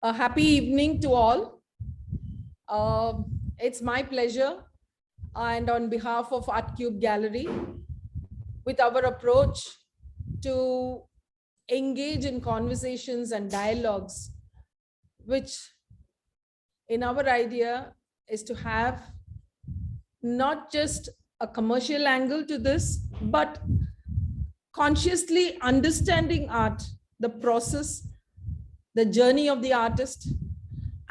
A happy evening to all. It's my pleasure, and on behalf of Art Cube Gallery, with our approach to engage in conversations and dialogues, which in our idea is to have not just a commercial angle to this, but consciously understanding art, the process, the journey of the artist,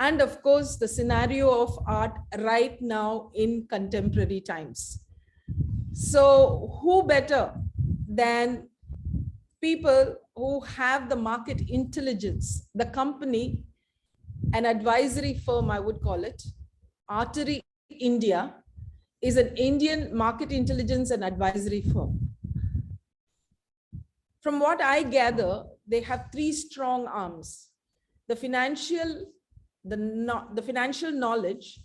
and of course, the scenario of art right now in contemporary times. So who better than people who have the market intelligence, the company, an advisory firm, I would call it, Artery India, is an Indian market intelligence and advisory firm. From what I gather, they have three strong arms: the financial knowledge,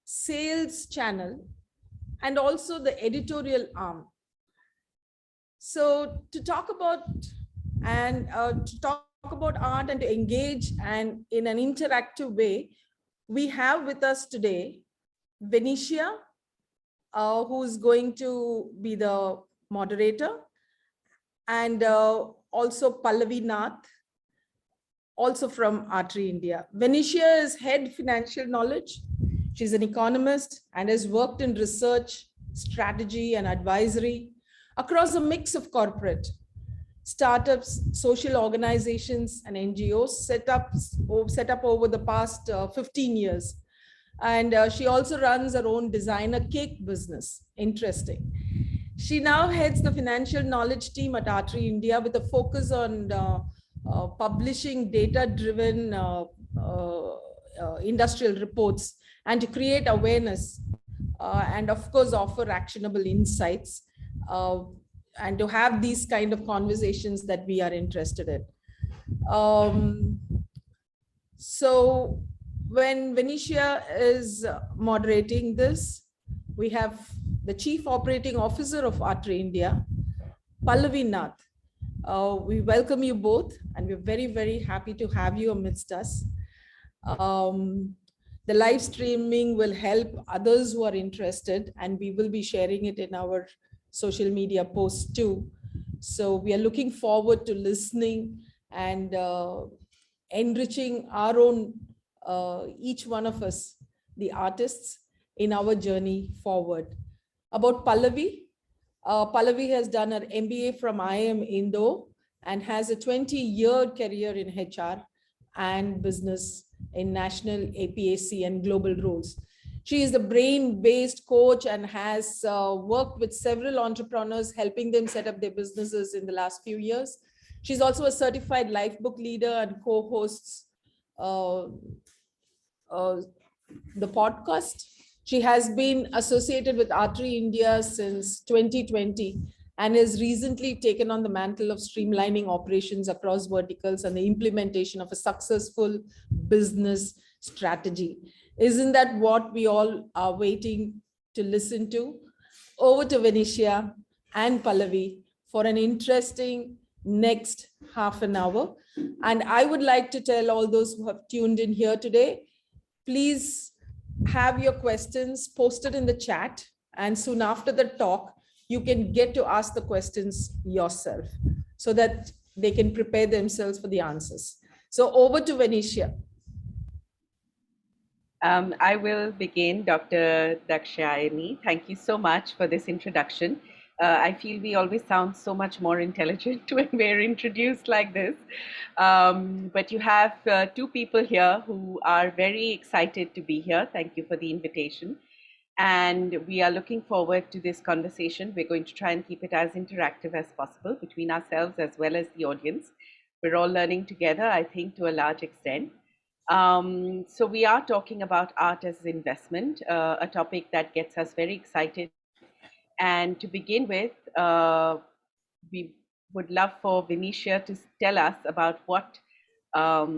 sales channel, and also the editorial arm. So to talk about art and to engage and in an interactive way, we have with us today Venetia, who's going to be the moderator, and also Pallavi Nath, also from Artery India. Venetia is head financial knowledge. She's an economist and has worked in research, strategy, and advisory across a mix of corporate, startups, social organizations, and NGOs set up over the past 15 years. And she also runs her own designer cake business. Interesting. She now heads the financial knowledge team at Artery India with a focus on publishing data-driven industrial reports and to create awareness and of course offer actionable insights and to have these kind of conversations that we are interested in. So when Venetia is moderating this, we have the Chief Operating Officer of Artery India, Pallavi Nath. We welcome you both, and we're very, very happy to have you amidst us. The live streaming will help others who are interested, and we will be sharing it in our social media posts too. So we are looking forward to listening and enriching our own, each one of us, the artists, in our journey forward. About Pallavi, Pallavi has done her MBA from IIM Indo and has a 20-year career in HR and business in national APAC and global roles. She is a brain-based coach and has worked with several entrepreneurs, helping them set up their businesses in the last few years. She's also a certified life book leader and co-hosts the podcast. She has been associated with Artery India since 2020 and has recently taken on the mantle of streamlining operations across verticals and the implementation of a successful business strategy. Isn't that what we all are waiting to listen to? Over to Venetia and Pallavi for an interesting next half an hour. And I would like to tell all those who have tuned in here today, please have your questions posted in the chat, and soon after the talk, you can get to ask the questions yourself so that they can prepare themselves for the answers. So over to Venetia. I will begin, Dr. Dakshayani. Thank you so much for this introduction. I feel we always sound so much more intelligent when we're introduced like this. But you have two people here who are very excited to be here. Thank you for the invitation. And we are looking forward to this conversation. We're going to try and keep it as interactive as possible between ourselves as well as the audience. We're all learning together, I think, to a large extent. So we are talking about art as investment, a topic that gets us very excited. And to begin with, we would love for Venetia to tell us about what are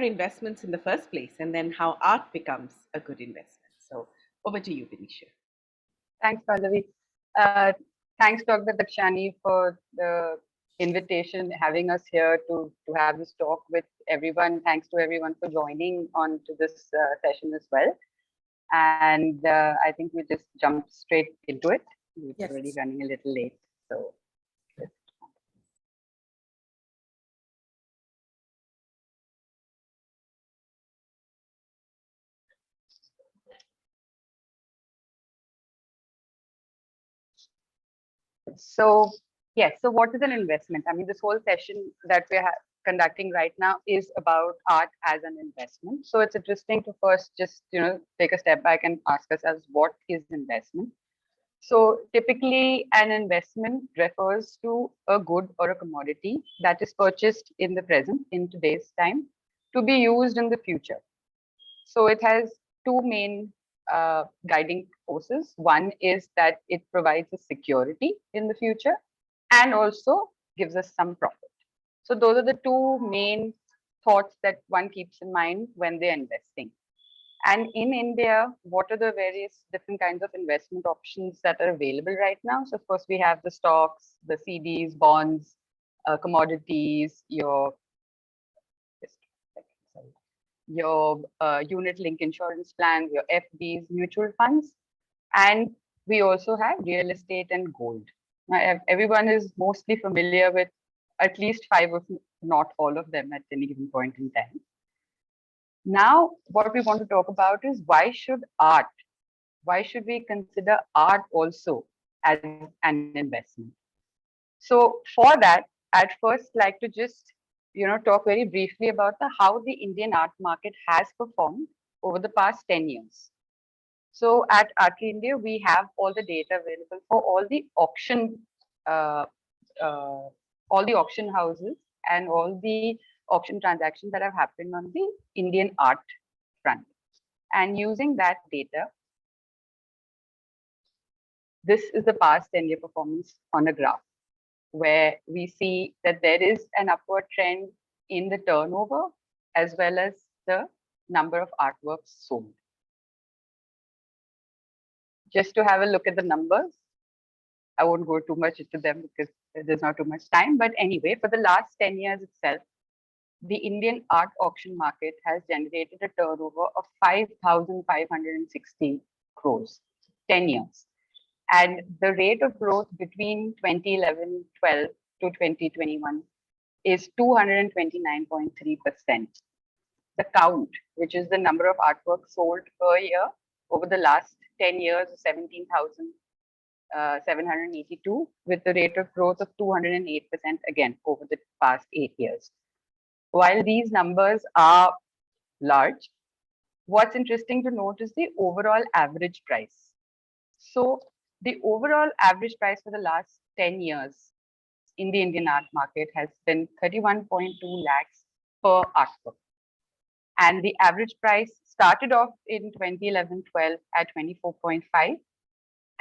investments in the first place, and then how art becomes a good investment. So over to you, Venetia. Thanks, Pallavi. Thanks, Dr. Dakshayani, for the invitation, having us here to have this talk with everyone. Thanks to everyone for joining on to this session as well. And I think we just jump straight into it. We're already Yes. running a little late. So So, yes, so what is an investment? I mean, this whole session that we're conducting right now is about art as an investment. So it's interesting to first just, take a step back and ask ourselves, what is investment? So typically an investment refers to a good or a commodity that is purchased in the present, in today's time, to be used in the future. So it has two main guiding forces. One is that it provides a security in the future and also gives us some profit. So those are the two main thoughts that one keeps in mind when they're investing. And in India, what are the various different kinds of investment options that are available right now? So of course, we have the stocks, the CDs, bonds, commodities, your unit link insurance plans, your FDs, mutual funds, and we also have real estate and gold. Now, everyone is mostly familiar with at least five, if not all of them at any given point in time. Now, what we want to talk about is why should we consider art also as an investment? So for that, I'd first like to just talk very briefly about how the Indian art market has performed over the past 10 years. So at Artery India, we have all the data available for uh, uh, all the auction houses and all the auction transactions that have happened on the Indian art front. And using that data, this is the past 10-year performance on a graph, where we see that there is an upward trend in the turnover as well as the number of artworks sold. Just to have a look at the numbers, I won't go too much into them because there's not too much time. But anyway, for the last 10 years itself, the Indian art auction market has generated a turnover of 5,560 crores, 10 years. And the rate of growth between 2011-12 to 2021 is 229.3%. The count, which is the number of artworks sold per year over the last 10 years, 17,782, with the rate of growth of 208% again over the past 8 years. While these numbers are large, what's interesting to note is the overall average price. So the overall average price for the last 10 years in the Indian art market has been 31.2 lakhs per artwork. And the average price started off in 2011-12 at 24.5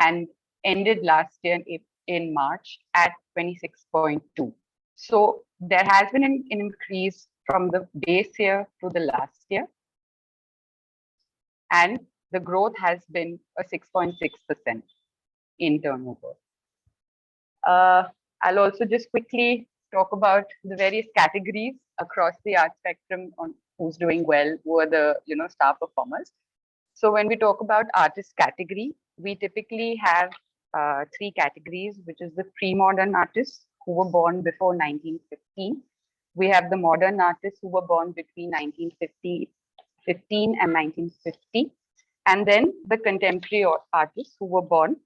and ended last year in March at 26.2. So there has been an increase from the base year to the last year. And the growth has been a 6.6% in turnover. I'll also just quickly talk about the various categories across the art spectrum on who's doing well, who are the star performers. So when we talk about artist category, we typically have three categories, which is the pre-modern artists who were born before 1915. We have the modern artists who were born between 1915 and 1950. And then the contemporary artists who were born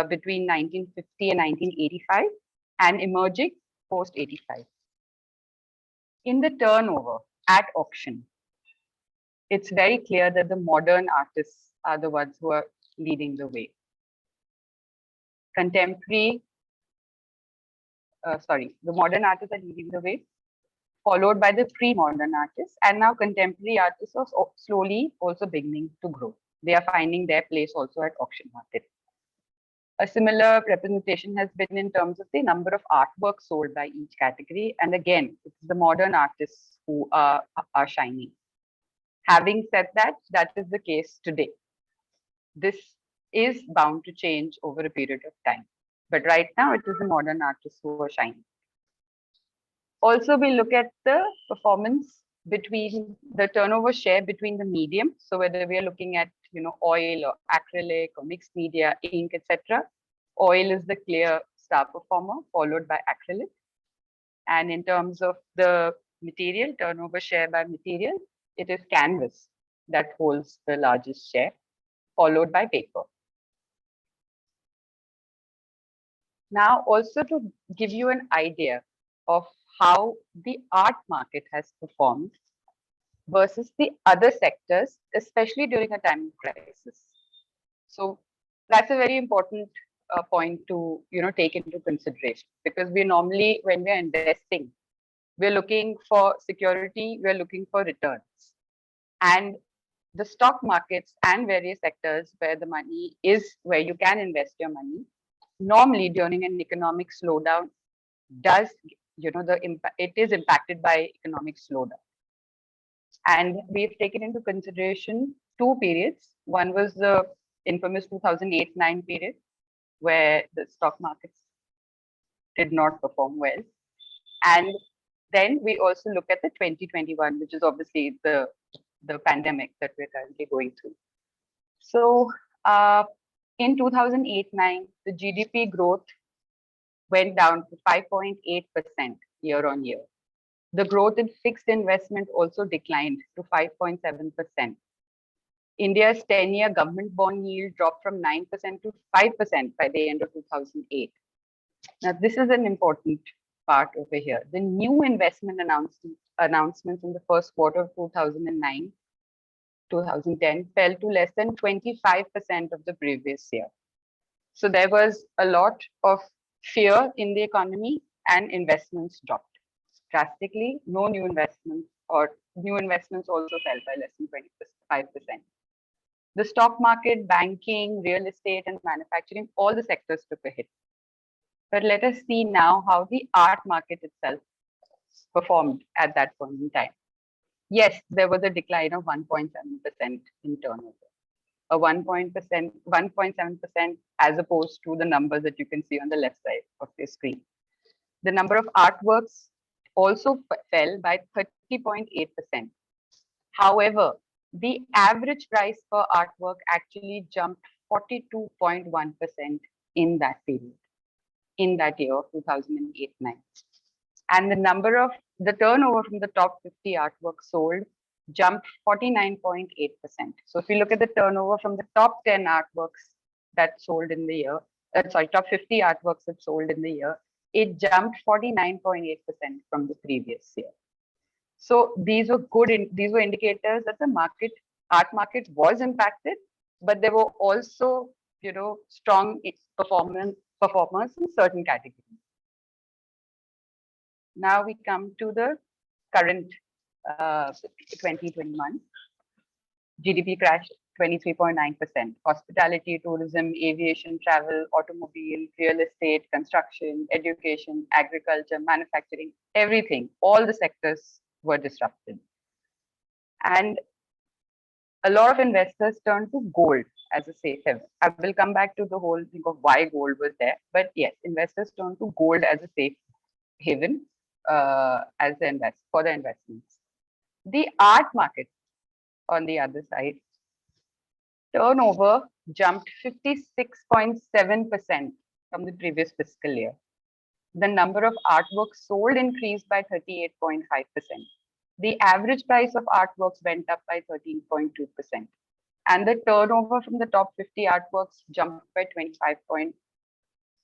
between 1950 and 1985 and emerging post 85. In the turnover at auction, it's very clear that the modern artists are the ones who are leading the way. The modern artists are leading the way, followed by the pre-modern artists, and now contemporary artists are slowly also beginning to grow. They are finding their place also at auction market. A similar representation has been in terms of the number of artworks sold by each category. And again, it's the modern artists who are shining. Having said that, that is the case today. This is bound to change over a period of time. But right now, it is the modern artists who are shining. Also, we look at the performance between the turnover share between the medium. So whether we are looking at oil or acrylic or mixed media, ink, etc. Oil is the clear star performer, followed by acrylic. And in terms of the material, turnover share by material, it is canvas that holds the largest share, followed by paper. Now, also to give you an idea of how the art market has performed versus the other sectors, especially during a time of crisis. So that's a very important point to take into consideration, because we normally, when we're investing, we're looking for security, we're looking for returns. And the stock markets and various sectors where the money is, where you can invest your money, normally during an economic slowdown does, it is impacted by economic slowdown. And we've taken into consideration two periods. One was the infamous 2008-9 period, where the stock markets did not perform well. And then we also look at the 2021, which is obviously the pandemic that we're currently going through. So in 2008-9, the GDP growth went down to 5.8% year on year. The growth in fixed investment also declined to 5.7%. India's 10-year government bond yield dropped from 9% to 5% by the end of 2008. Now, this is an important part over here. The new investment announcements in the first quarter of 2009, 2010 fell to less than 25% of the previous year. So there was a lot of fear in the economy and investments dropped drastically. No new investments, or new investments also fell by less than 25%. The stock market, banking, real estate, and manufacturing, all the sectors took a hit. But let us see now how the art market itself performed at that point in time. Yes, there was a decline of 1.7% in turnover. A 1.7% as opposed to the numbers that you can see on the left side of your screen. The number of artworks also fell by 30.8%. However, the average price per artwork actually jumped 42.1% in that period, in that year of 2008-9. And the turnover from the top 50 artworks sold jumped 49.8%. So if you look at the turnover from the top 10 artworks that sold in the year, top 50 artworks that sold in the year, it jumped 49.8% from the previous year. So these were indicators that the art market was impacted, but there were also, strong performers in certain categories. Now we come to the current 2021. GDP crashed 23.9%. Hospitality, tourism, aviation, travel, automobile, real estate, construction, education, agriculture, manufacturing, everything, all the sectors were disrupted. And a lot of investors turned to gold as a safe haven. I will come back to the whole thing of why gold was there. But yes, investors turned to gold as a safe haven for the investments. The art market, on the other side, turnover jumped 56.7% from the previous fiscal year. The number of artworks sold increased by 38.5%. The average price of artworks went up by 13.2%. And the turnover from the top 50 artworks jumped by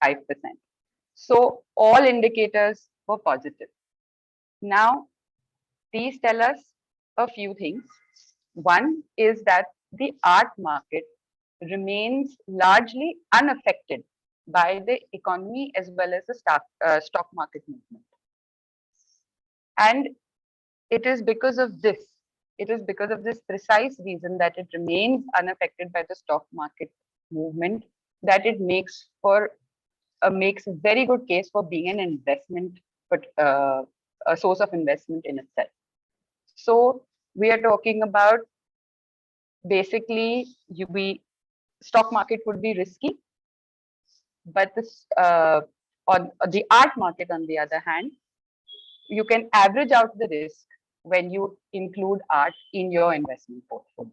25.5%. So all indicators were positive. Now, these tell us a few things. One is that the art market remains largely unaffected by the economy as well as the stock market movement. And it is because of this precise reason that it remains unaffected by the stock market movement, that it makes a very good case for being an investment, but a source of investment in itself. So we are talking about basically stock market would be risky, but this on the art market, on the other hand, you can average out the risk when you include art in your investment portfolio.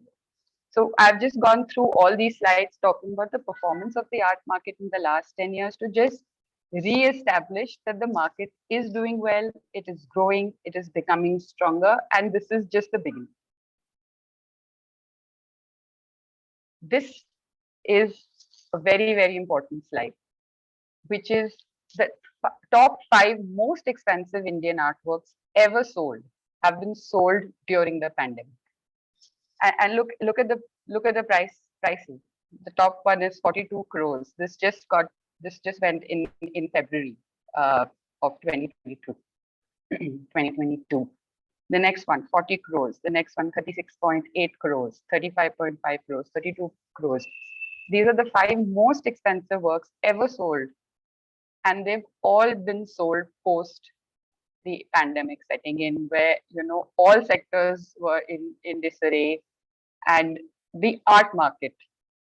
So I've just gone through all these slides talking about the performance of the art market in the last 10 years to just re-establish that the market is doing well, it is growing, it is becoming stronger, and this is just the beginning. This is a very, very important slide, which is the top 5 most expensive Indian artworks ever sold have been sold during the pandemic. And look at the prices. The top one is 42 crores. This just went in February of 2022. 2022. The next one, 40 crores. The next one, 36.8 crores, 35.5 crores, 32 crores. These are the 5 most expensive works ever sold. And they've all been sold post the pandemic setting in, where, all sectors were in disarray, and the art market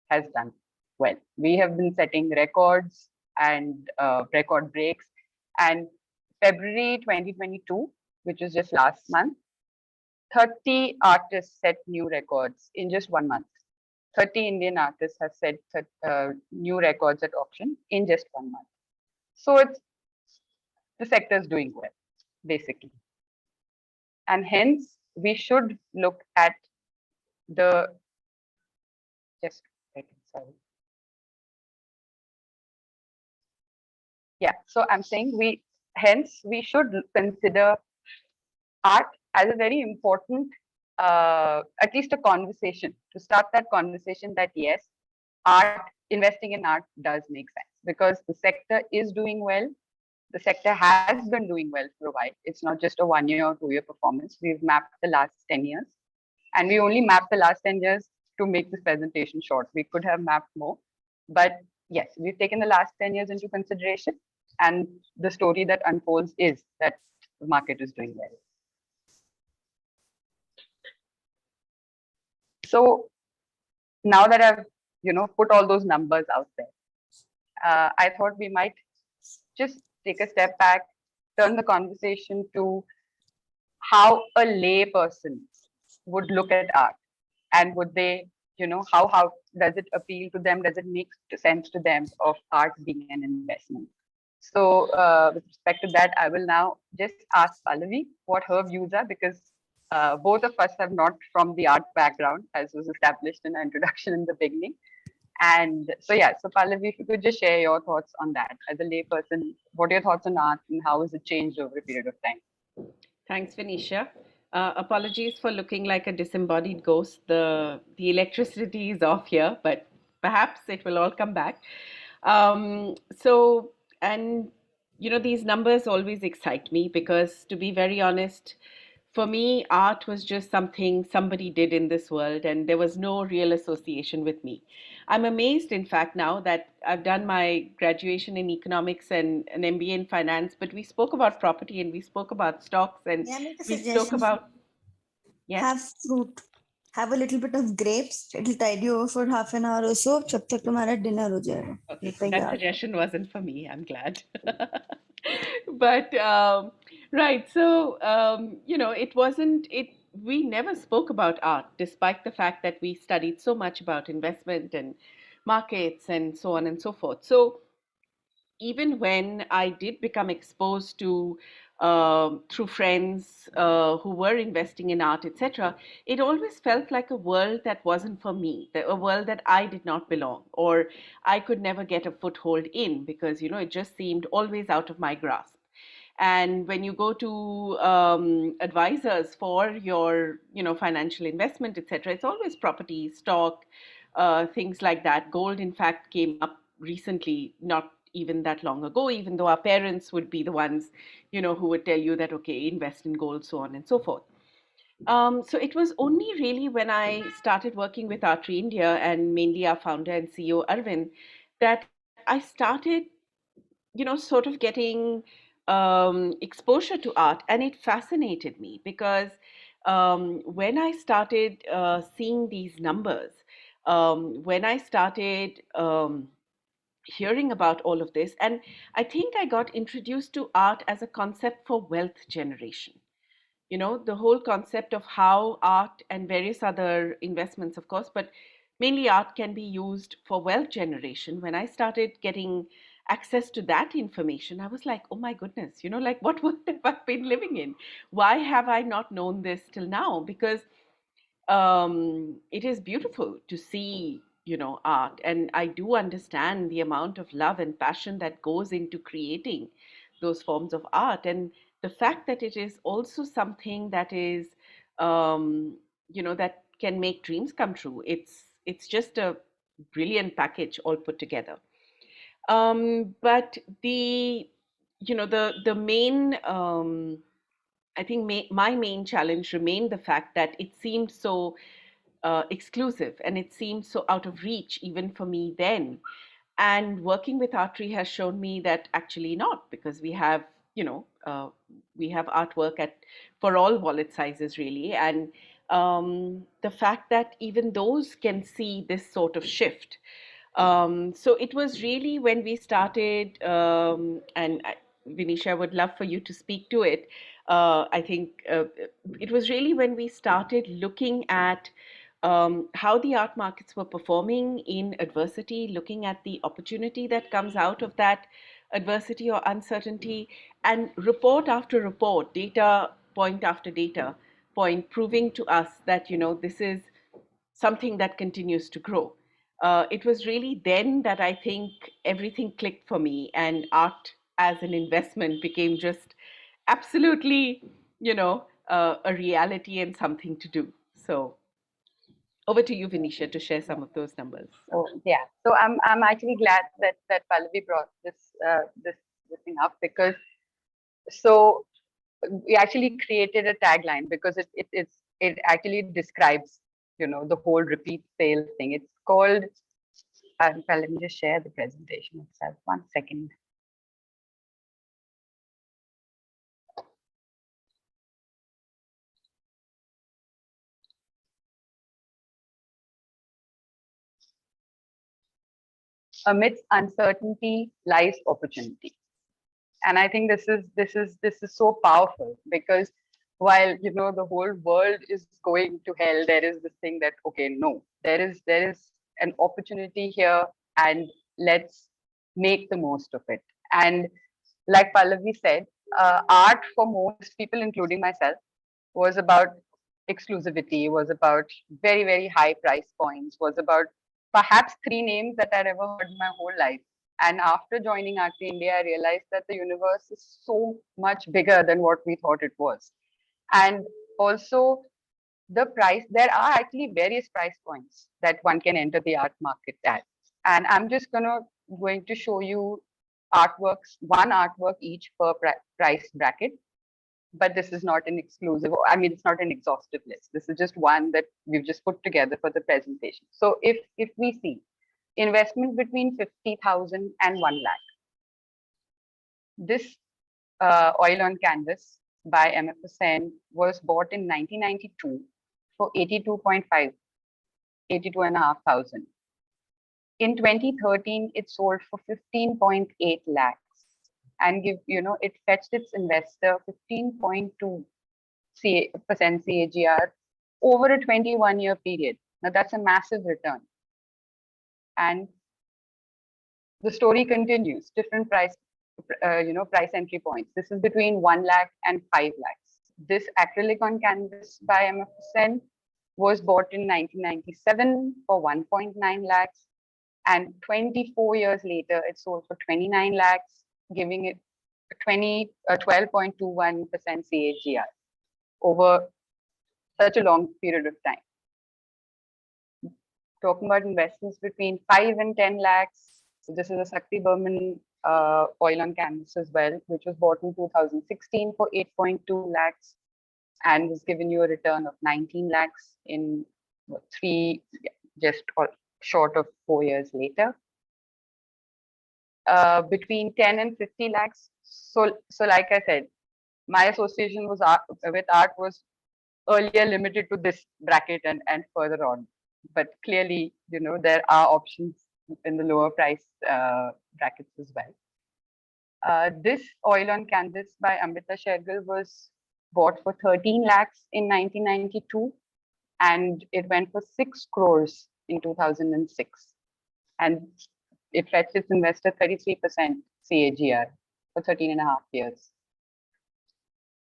has done well. We have been setting records and record breaks. And February 2022, which was just last month, 30 artists set new records in just 1 month. 30 Indian artists have set new records at auction in just 1 month. So the sector is doing well, basically. And hence, we should look at the, just a second, sorry. Yeah, so I'm saying we should consider art as a very important, at least a conversation, to start that conversation that yes, investing in art does make sense because the sector is doing well. The sector has been doing well for a while. It's not just a 1 year or 2 year performance. We've mapped the last 10 years, and we only mapped the last 10 years to make this presentation short. We could have mapped more, but yes, we've taken the last 10 years into consideration, and the story that unfolds is that the market is doing well. So now that I've put all those numbers out there, I thought we might just take a step back, turn the conversation to how a lay person would look at art, and would they, how does it appeal to them? Does it make sense to them of art being an investment? So with respect to that, I will now just ask Pallavi what her views are, because both of us are not from the art background, as was established in our introduction in the beginning. And so, yeah, so Pallavi, if you could just share your thoughts on that. As a layperson, what are your thoughts on art and how has it changed over a period of time? Thanks, Venetia. Apologies for looking like a disembodied ghost. The electricity is off here, but perhaps it will all come back. And these numbers always excite me because, to be very honest, for me, art was just something somebody did in this world, and there was no real association with me. I'm amazed, in fact, now that I've done my graduation in economics and an MBA in finance, but we spoke about property and we spoke about stocks and Yeah, make a we spoke suggestion. about, yes. Have fruit. Have a little bit of grapes. It'll tide you over for half an hour or so. जब तक तुम्हारा dinner हो जाएगा. Okay, Like so that that. suggestion wasn't for me. I'm glad. But right, so it wasn't it. We never spoke about art, despite the fact that we studied so much about investment and markets and so on and so forth. So even when I did become exposed to through friends who were investing in art, etc., it always felt like a world that wasn't for me, a world that I did not belong, or I could never get a foothold in because it just seemed always out of my grasp. And when you go to advisors for your financial investment, etc., it's always property, stock, things like that. Gold, in fact, came up recently, not even that long ago, even though our parents would be the ones, who would tell you that, okay, invest in gold, so on and so forth. So it was only really when I started working with Artery India and mainly our founder and CEO, Arvind, that I started, sort of getting exposure to art. And it fascinated me because when I started seeing these numbers, when I started hearing about all of this. And I think I got introduced to art as a concept for wealth generation. You know, the whole concept of how art and various other investments, of course, but mainly art can be used for wealth generation. When I started getting access to that information, I was like, oh my goodness, you know, like what world have I been living in? Why have I not known this till now? Because it is beautiful to see, you know, art, and I do understand the amount of love and passion that goes into creating those forms of art, and the fact that it is also something that is, you know, that can make dreams come true. It's just a brilliant package all put together. But the, you know, the main I think my main challenge remained the fact that it seemed so exclusive, and it seemed so out of reach even for me then. And working with Artery has shown me that actually not, because we have, you know, we have artwork at for all wallet sizes really, and the fact that even those can see this sort of shift. So it was really when we started, Vinisha, I would love for you to speak to it. I think it was really when we started looking at how the art markets were performing in adversity, looking at the opportunity that comes out of that adversity or uncertainty, and report after report, data point after data point, proving to us that, you know, this is something that continues to grow. It was really then that I think everything clicked for me, and art as an investment became just absolutely, you know, a reality and something to do. So over to you, Vinisha, to share some of those numbers. So yeah, so I'm actually glad that Pallavi brought this thing up, because so we actually created a tagline because it actually describes, you know, the whole repeat sales thing. It's called, let me just share the presentation itself. 1 second. Amidst uncertainty lies opportunity. And I think this is so powerful, because while, you know, the whole world is going to hell, there is this thing that, okay, no, there is an opportunity here, and let's make the most of it. And like Pallavi said, art for most people, including myself, was about exclusivity, was about very, very high price points, was about perhaps three names that I'd ever heard in my whole life. And after joining Artery India, I realized that the universe is so much bigger than what we thought it was. And also, the price, there are actually various price points that one can enter the art market at. And I'm just going to show you artworks, one artwork each per price bracket. But this is not an exclusive, I mean, it's not an exhaustive list. This is just one that we've just put together for the presentation. So if we see investment between 50,000 and 1 lakh, this oil on canvas by MFSN was bought in 1992 for 82.5, 82,500. In 2013, it sold for 15.8 lakhs, and it fetched its investor 15.2% CAGR over a 21-year period. Now that's a massive return. And the story continues. Different price entry points. This is between 1 lakh and 5 lakhs. This acrylic on canvas by MFSN was bought in 1997 for 1.9 lakhs. And 24 years later, it sold for 29 lakhs, giving it a 12.21% CAGR over such a long period of time. Talking about investments between 5 and 10 lakhs. So this is a Sakti Burman oil on canvas as well, which was bought in 2016 for 8.2 lakhs and has given you a return of 19 lakhs in just short of 4 years later. Between 10 and 50 lakhs. So like I said, my association with art was earlier limited to this bracket and further on. But clearly, there are options in the lower price brackets as well. This oil on canvas by Amrita Shergill was bought for 13 lakhs in 1992, and it went for 6 crores in 2006. And it fetched its investor 33% CAGR for 13 and a half years.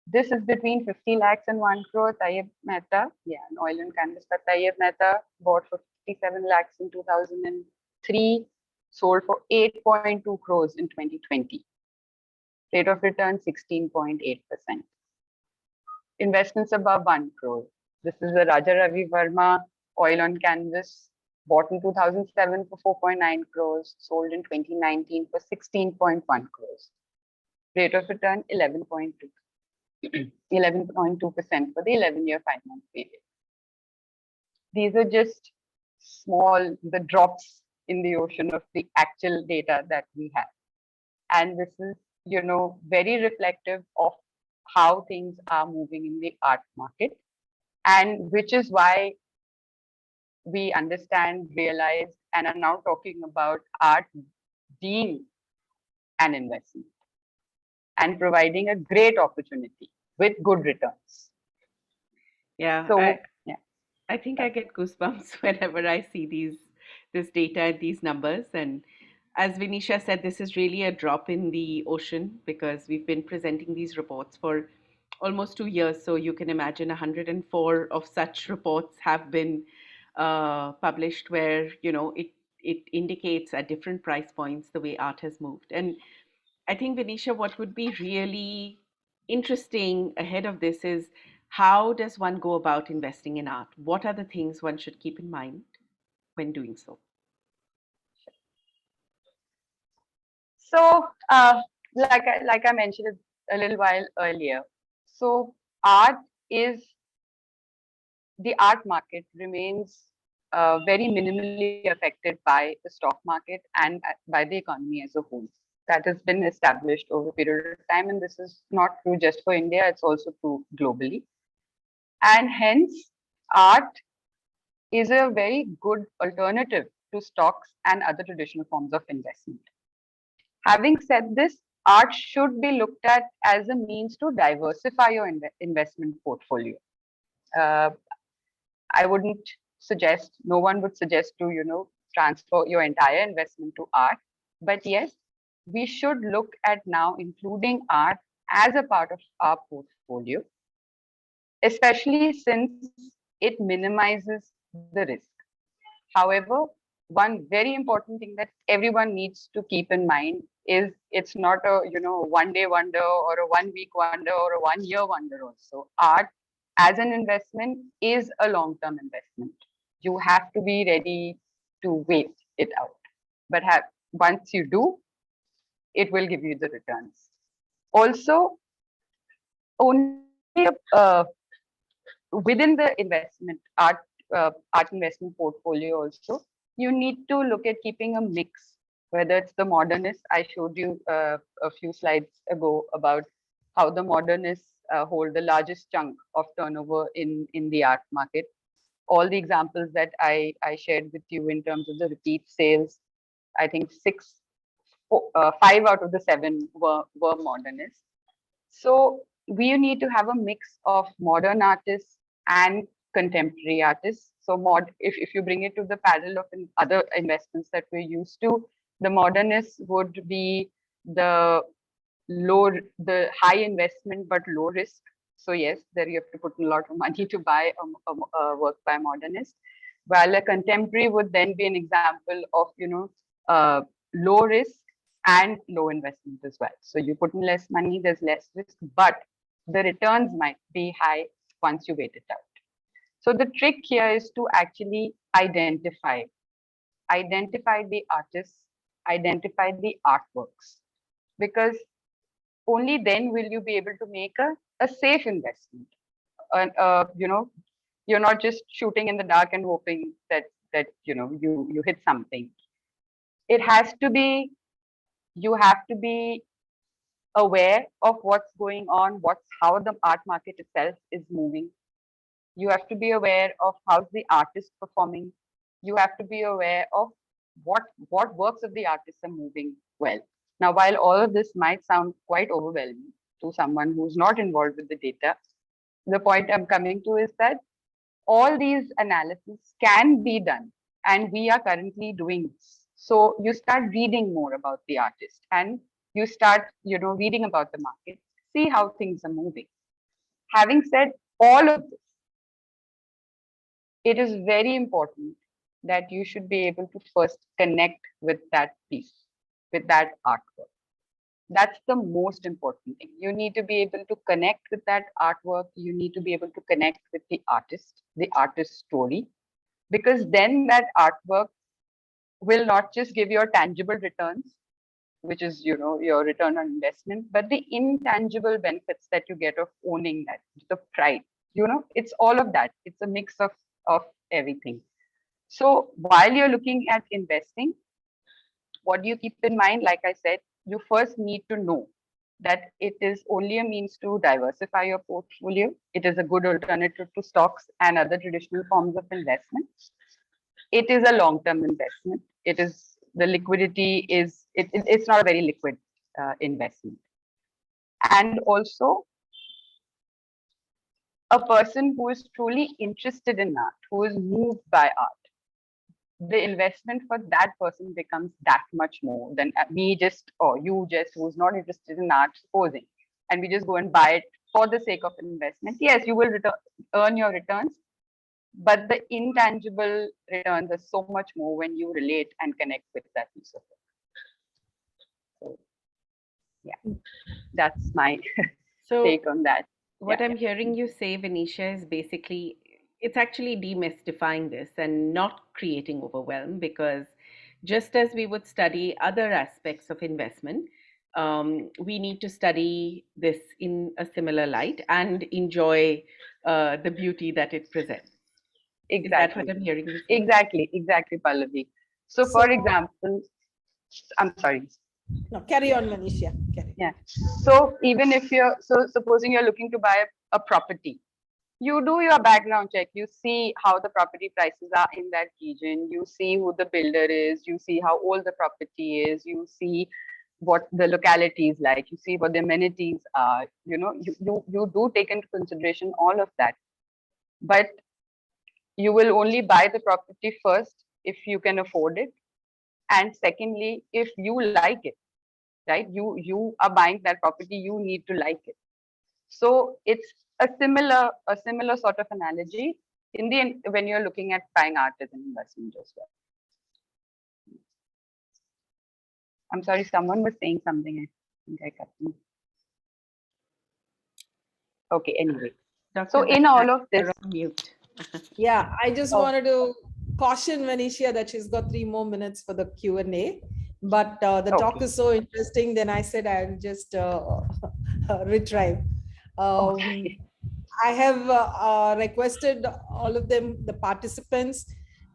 This is between 50 lakhs and 1 crore. Tayyib Mehta, yeah, an oil and canvas by Tayyib Mehta, bought for 57 lakhs in 2003, sold for 8.2 crores in 2020. Rate of return 16.8%. Investments above 1 crore. This is the Raja Ravi Verma oil on canvas, bought in 2007 for 4.9 crores, sold in 2019 for 16.1 crores. Rate of return 11.2%. 11.2% for the 11-year 5-month period. These are just small, the drops in the ocean of the actual data that we have. And this is, very reflective of how things are moving in the art market, and which is why we understand, realize, and are now talking about art being an investment and providing a great opportunity with good returns. Yeah, So, I think I get goosebumps whenever I see this data and these numbers. And as Vinisha said, this is really a drop in the ocean because we've been presenting these reports for almost 2 years. So you can imagine 104 of such reports have been published where, it indicates at different price points the way art has moved. And I think, Vinisha, what would be really interesting ahead of this is how does one go about investing in art? What are the things one should keep in mind when doing so? So, like I mentioned a little while earlier, so the art market remains very minimally affected by the stock market and by the economy as a whole. That has been established over a period of time, and this is not true just for India; it's also true globally. And hence, art is a very good alternative to stocks and other traditional forms of investment. Having said this, art should be looked at as a means to diversify your investment portfolio. Uh, I wouldn't suggest, no one would suggest to, transfer your entire investment to art. But yes, we should look at now including art as a part of our portfolio, especially since it minimizes the risk. However, one very important thing that everyone needs to keep in mind is it's not a one day wonder or a 1 week wonder or a 1 year wonder also. Art as an investment is a long-term investment. You have to be ready to wait it out. But once you do, it will give you the returns. Also, only within the art investment portfolio also, you need to look at keeping a mix, whether it's the modernist. I showed you a few slides ago about how the modernists hold the largest chunk of turnover in the art market. All the examples that I shared with you in terms of the repeat sales, I think 5 out of the 7 were modernists. So we need to have a mix of modern artists and contemporary artists. So if you bring it to the parallel of other investments that we're used to, the modernists would be the high investment but low risk. So yes, there you have to put a lot of money to buy a work by a modernist. While a contemporary would then be an example of low risk and low investment as well. So you put in less money, there's less risk, but the returns might be high once you wait it out. So the trick here is to actually identify the artists, identify the artworks, because only then will you be able to make a safe investment. You're not just shooting in the dark and hoping that you hit something. It has to be, you have to be aware of what's going on, how the art market itself is moving. You have to be aware of how's the artist performing. You have to be aware of what works of the artist are moving well. Now, while all of this might sound quite overwhelming to someone who's not involved with the data, the point I'm coming to is that all these analysis can be done, and we are currently doing this. So you start reading more about the artist, and you start, reading about the market, see how things are moving. Having said all of this, it is very important that you should be able to first connect with that piece, with that artwork. That's the most important thing. You need to be able to connect with that artwork. You need to be able to connect with the artist's story, because then that artwork will not just give your tangible returns, which is, your return on investment, but the intangible benefits that you get of owning that, the pride, it's all of that. It's a mix of everything. So while you're looking at investing, what do you keep in mind? Like I said, you first need to know that it is only a means to diversify your portfolio. It is a good alternative to stocks and other traditional forms of investment. It is a long-term investment. The liquidity it's not a very liquid investment. And also, a person who is truly interested in art, who is moved by art, the investment for that person becomes that much more than me just, or you just, who's not interested in art, supposing, and we just go and buy it for the sake of investment. Yes, you will earn your returns, but the intangible returns are so much more when you relate and connect with that piece of it. So, yeah, that's my take on that. What I'm hearing you say, Venetia, is basically it's actually demystifying this and not creating overwhelm, because just as we would study other aspects of investment, we need to study this in a similar light and enjoy the beauty that it presents. Exactly. Is that what I'm hearing you say? Exactly, Pallavi. So, for example, I'm sorry. No, carry on, Manisha. Yeah. So even if supposing you're looking to buy a property, you do your background check. You see how the property prices are in that region. You see who the builder is. You see how old the property is. You see what the locality is like. You see what the amenities are. You do take into consideration all of that. But you will only buy the property first if you can afford it, and secondly, if you like it. Right? You are buying that property. You need to like it. So it's a similar sort of analogy in the end when you're looking at buying art as an investment as well. I'm sorry, someone was saying something. I think I cut them. Okay, anyway. So in all of this, mute. Yeah, I just wanted to caution Venetia that she's got 3 more minutes for the Q&A. But the talk is so interesting, then I said I'll just retrieve. I have requested all of them, the participants,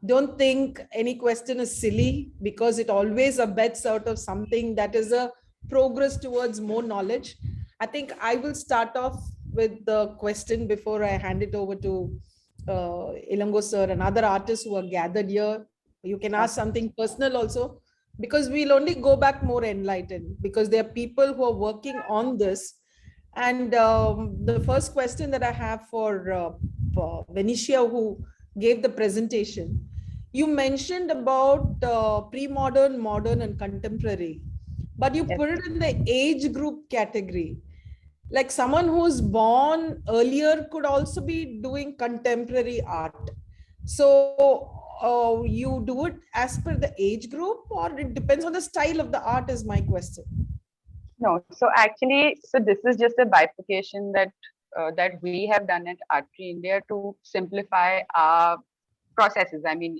don't think any question is silly, because it always abets out of something that is a progress towards more knowledge. I think I will start off with the question before I hand it over to Ilango sir and other artists who are gathered here. You can ask something personal also, because we'll only go back more enlightened, because there are people who are working on this. And the first question that I have for Venetia, who gave the presentation, you mentioned about pre-modern, modern, and contemporary, but you put it in the age group category. Like someone who's born earlier could also be doing contemporary art. So you do it as per the age group, or it depends on the style of the art, is my question. No, so actually, this is just a bifurcation that we have done at Artery India to simplify our processes. I mean,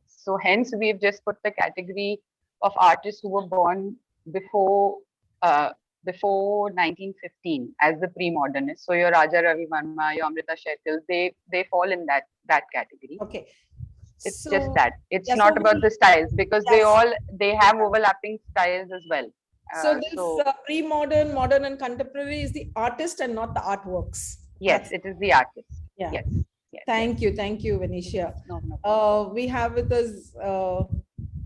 so hence we've just put the category of artists who were born before 1915 as the pre-modernists. So your Raja Ravi Verma, your Amrita Shettil, they fall in that category. Okay. It's just that. It's not about the styles, because they have overlapping styles as well. So this pre-modern, modern, and contemporary is the artist and not the artworks. Yes, it is the artist. Yeah. Yes. Thank you, Venetia. No. We have with us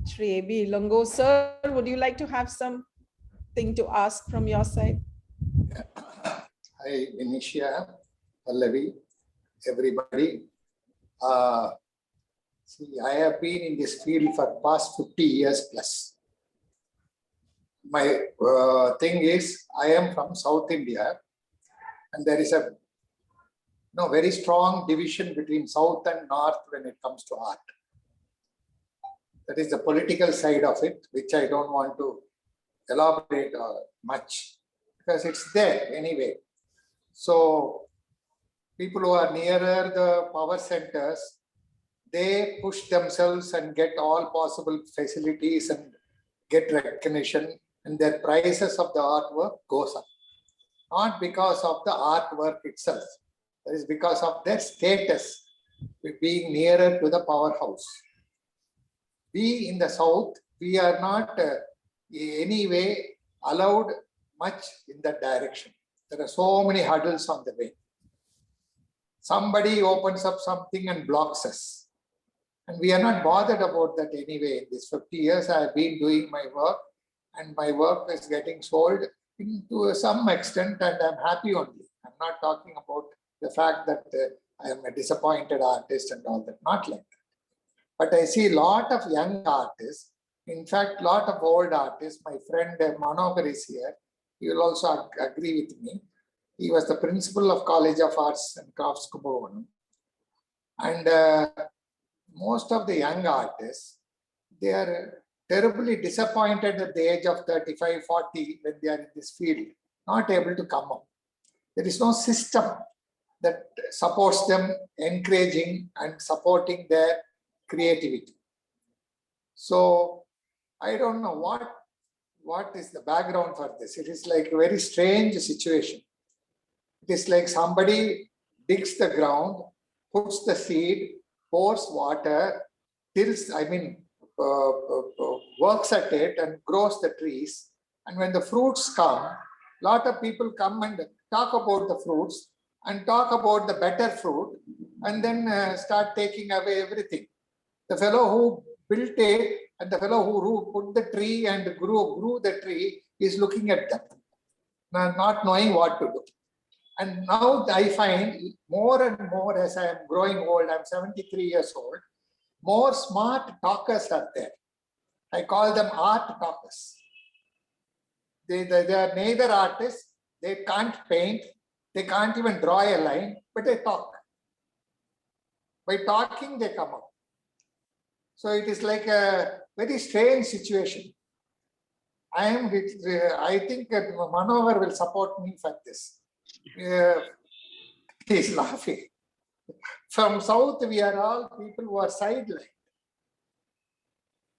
Shri A.B. Longo, sir, would you like to have something to ask from your side? Hi, Vinisha, Pallavi, everybody. Uh, See, I have been in this field for past 50 years plus. My thing is, I am from South India, and there is a very strong division between South and North when it comes to art. That is the political side of it, which I don't want to elaborate much because it's there anyway. So people who are nearer the power centers, they push themselves and get all possible facilities and get recognition, and their prices of the artwork goes up. Not because of the artwork itself, that is because of their status being nearer to the powerhouse. We in the South, we are not any way allowed much in that direction. There are so many hurdles on the way. Somebody opens up something and blocks us. And we are not bothered about that anyway. In these 50 years, I have been doing my work, and my work is getting sold to some extent, and I'm happy only. I'm not talking about the fact that I am a disappointed artist and all that, not like that. But I see a lot of young artists, in fact, a lot of old artists. My friend Manohar is here. He will also agree with me. He was the principal of College of Arts and Crafts, Kumbakonam. And most of the young artists, they are terribly disappointed at the age of 35, 40 when they are in this field, not able to come up. There is no system that supports them, encouraging and supporting their creativity. So I don't know what is the background for this. It is like a very strange situation. It is like somebody digs the ground, puts the seed, pours water, works at it and grows the trees. And when the fruits come, a lot of people come and talk about the fruits and talk about the better fruit, and then start taking away everything. The fellow who built it and the fellow who put the tree and grew the tree is looking at them, not knowing what to do. And now I find more and more as I am growing old, I'm 73 years old, more smart talkers are there. I call them art talkers. They are neither artists, they can't paint, they can't even draw a line, but they talk. By talking, they come up. So it is like a very strange situation. I think Manohar will support me for this. He's laughing. From South, we are all people who are sidelined.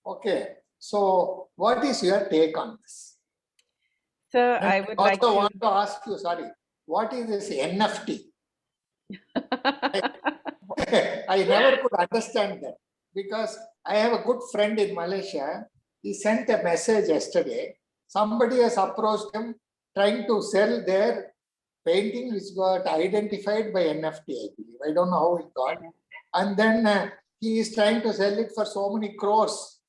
Okay, so what is your take on this? Sir, And I would also like to. want to ask you, what is this NFT? I never could understand that because I have a good friend in Malaysia. He sent a message yesterday. Somebody has approached him trying to sell their painting which got identified by NFT, I believe. I don't know how it got. And then he is trying to sell it for so many crores.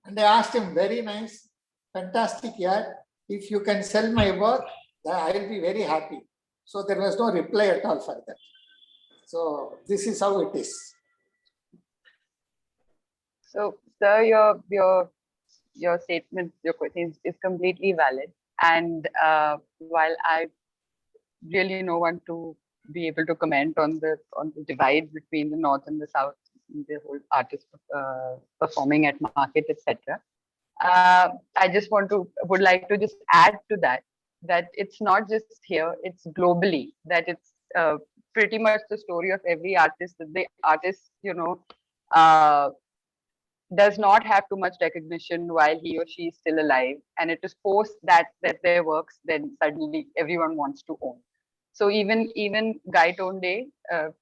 And I asked him, very nice, fantastic, yeah. If you can sell my work, I will be very happy. So there was no reply at all for that. So this is how it is. So, sir, your statement, your question is completely valid. And while I really no one to be able to comment on the divide between the North and the South, the whole artist performing at market, etc. I just would like to just add to that it's not just here, it's globally, that it's pretty much the story of every artist, that the artist, does not have too much recognition while he or she is still alive, and it is post that their works then suddenly everyone wants to own. So even Guy Tonde, out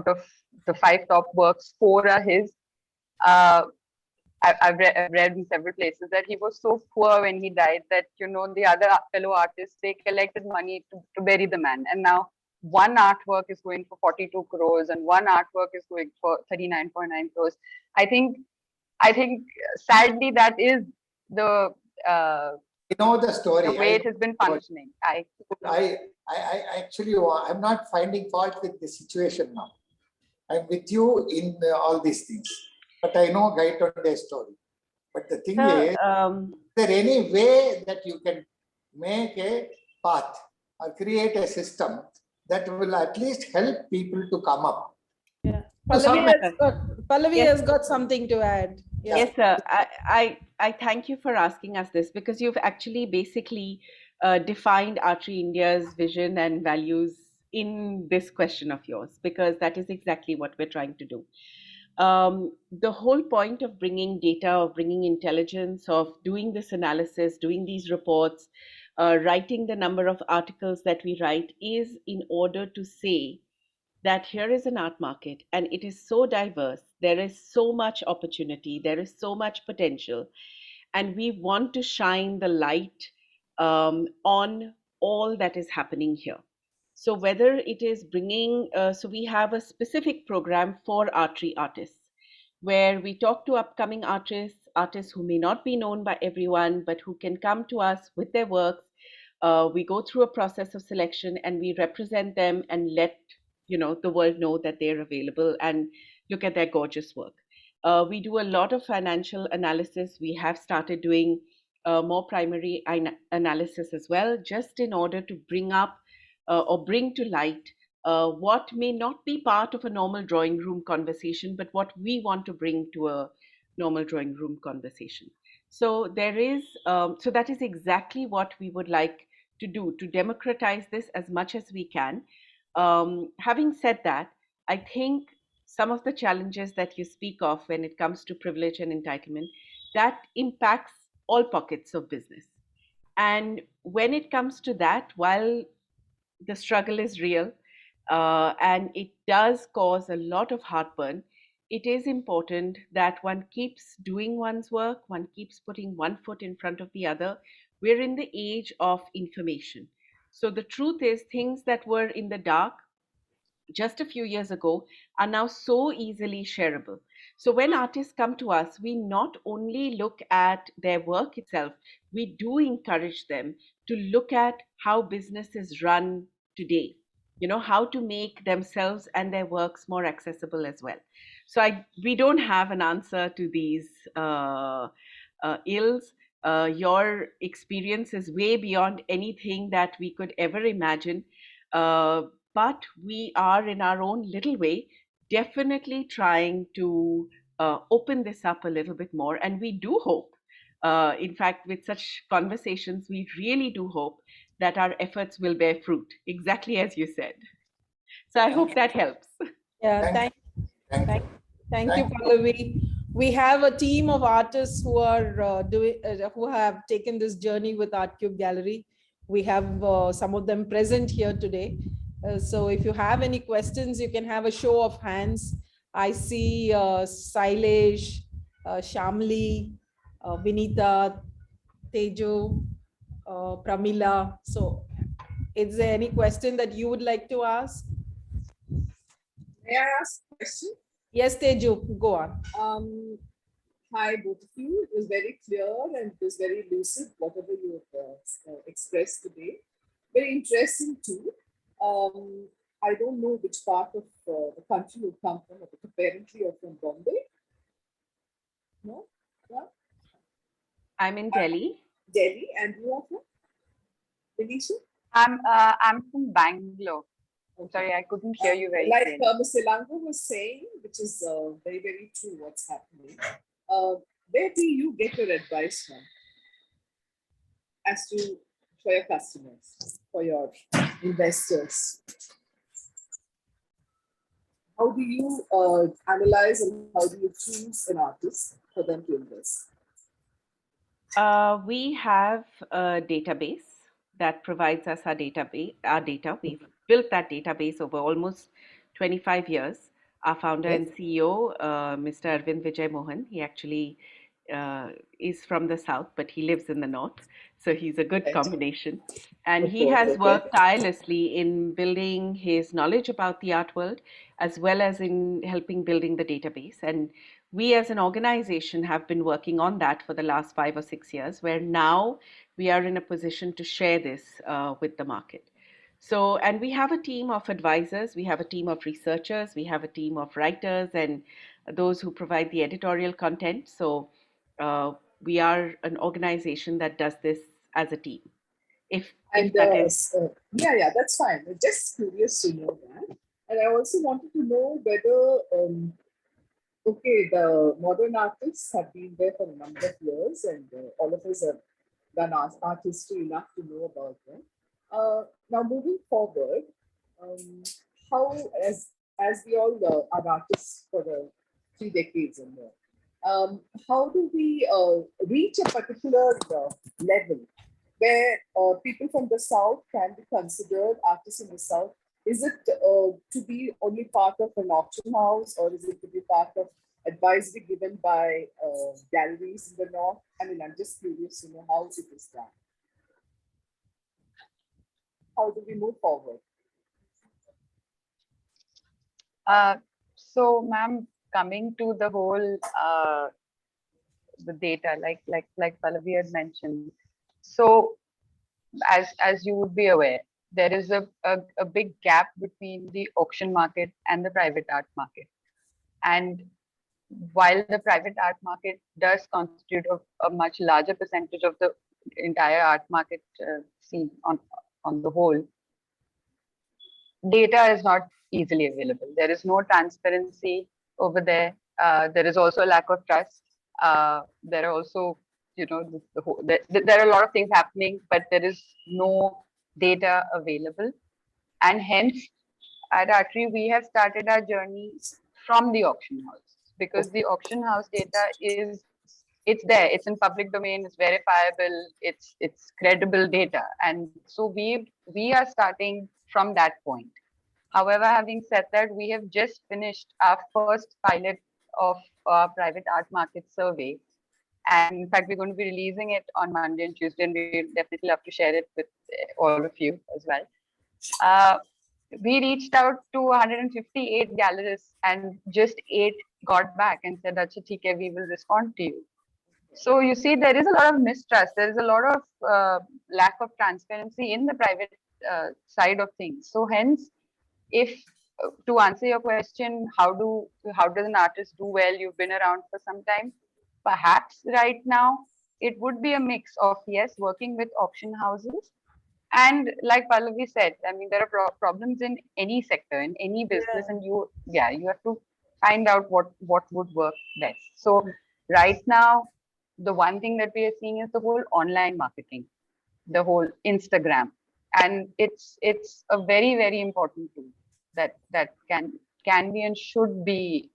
of the 5 top works, 4 are his. I've read in several places that he was so poor when he died that, the other fellow artists, they collected money to bury the man. And now one artwork is going for 42 crores and one artwork is going for 39.9 crores. I think I think sadly that is the You know the story. way it has been functioning. I actually, I'm not finding fault with the situation now. I'm with you in all these things. But I know Gaitonde's story. But the thing is there any way that you can make a path or create a system that will at least help people to come up? Yeah. To some Pallavi Yes. has got something to add. Yeah. Yes, sir. I thank you for asking us this, because you've actually basically defined Artery India's vision and values in this question of yours, because that is exactly what we're trying to do. The whole point of bringing data, of bringing intelligence, of doing this analysis, doing these reports, writing the number of articles that we write, is in order to say that here is an art market and it is so diverse. There is so much opportunity, there is so much potential, and we want to shine the light on all that is happening here. So, whether it is bringing, so we have a specific program for artery artists where we talk to upcoming artists who may not be known by everyone, but who can come to us with their works. We go through a process of selection and we represent them and let the world know that they're available and look at their gorgeous work. We do a lot of financial analysis. We have started doing more primary analysis as well, just in order to bring up or bring to light what may not be part of a normal drawing room conversation, but what we want to bring to a normal drawing room conversation. So so that is exactly what we would like to do, to democratize this as much as we can. Having said that, I think some of the challenges that you speak of when it comes to privilege and entitlement, that impacts all pockets of business. And when it comes to that, while the struggle is real and it does cause a lot of heartburn, it is important that one keeps doing one's work, one keeps putting one foot in front of the other. We're in the age of information. So the truth is, things that were in the dark just a few years ago are now so easily shareable. So when artists come to us, we not only look at their work itself, we do encourage them to look at how business is run today, how to make themselves and their works more accessible as well. So we don't have an answer to these ills. Your experience is way beyond anything that we could ever imagine. But we are, in our own little way, definitely trying to open this up a little bit more. And we do hope, in fact, with such conversations, we really do hope that our efforts will bear fruit, exactly as you said. So I hope that helps. Yeah, Thank you. thank you, Pallavi. We have a team of artists who are who have taken this journey with ArtCube Gallery. We have some of them present here today. So if you have any questions, you can have a show of hands. I see Sailesh, Shamli, Vinita, Tejo, Pramila. So is there any question that you would like to ask? May I ask a question? Yes, Tejo, go on. Hi, both of you. It was very clear and it was very lucid, whatever you have expressed today. Very interesting too. I don't know which part of the country you come from, but apparently you're from Bombay. No? Yeah? I'm in Delhi. Delhi, and you are from? Denisha? I'm from Bangalore. Sorry, I couldn't hear you very like clearly. Mr. Lango was saying, which is very, very true what's happening. Where do you get your advice from for your customers, for your investors? How do you analyze and how do you choose an artist for them to invest? We have a database that provides us our data. We've built that database over almost 25 years. Our founder and CEO, Mr. Arvind Vijay Mohan, he actually is from the south, but he lives in the north. So he's a good combination. And he has worked tirelessly in building his knowledge about the art world, as well as in helping building the database. And we as an organization have been working on that for the last 5 or 6 years, where now we are in a position to share this with the market. So, and we have a team of advisors, we have a team of researchers, we have a team of writers, and those who provide the editorial content. So, we are an organization that does this as a team. If And that is yeah, that's fine. I'm just curious to know that. And I also wanted to know whether, okay, the modern artists have been there for a number of years, and all of us have done art history enough to know about them. Now, moving forward, um, how, as we all are artists for the 3 decades and more, how do we reach a particular level where people from the South can be considered artists in the South? Is it to be only part of an auction house, or is it to be part of advisory given by galleries in the North? I mean, I'm just curious to know how it is done. How do we move forward? So, ma'am, coming to the whole the data, like Pallavi had mentioned. So, as you would be aware, there is a big gap between the auction market and the private art market. And while the private art market does constitute a much larger percentage of the entire art market scene on the whole, data is not easily available. There is no transparency over there. There is also a lack of trust. There are also, there are a lot of things happening, but there is no data available. And hence, at Artery, we have started our journey from the auction house, because the auction house data it's there, it's in public domain, it's verifiable, it's credible data. And so we are starting from that point. However, having said that, we have just finished our first pilot of our private art market survey. And in fact, we're going to be releasing it on Monday and Tuesday, and we'll definitely love to share it with all of you as well. We reached out to 158 gallerists, and just 8 got back and said, "Acha, theek hai, we will respond to you." So you see, there is a lot of mistrust. There is a lot of lack of transparency in the private side of things. So hence, if to answer your question, how does an artist do well? You've been around for some time. Perhaps right now it would be a mix of, yes, working with auction houses, and like Pallavi said, I mean, there are problems in any sector, in any business, and you have to find out what would work best. So right now, the one thing that we are seeing is the whole online marketing, the whole Instagram, and it's a very, very important tool that can be and should be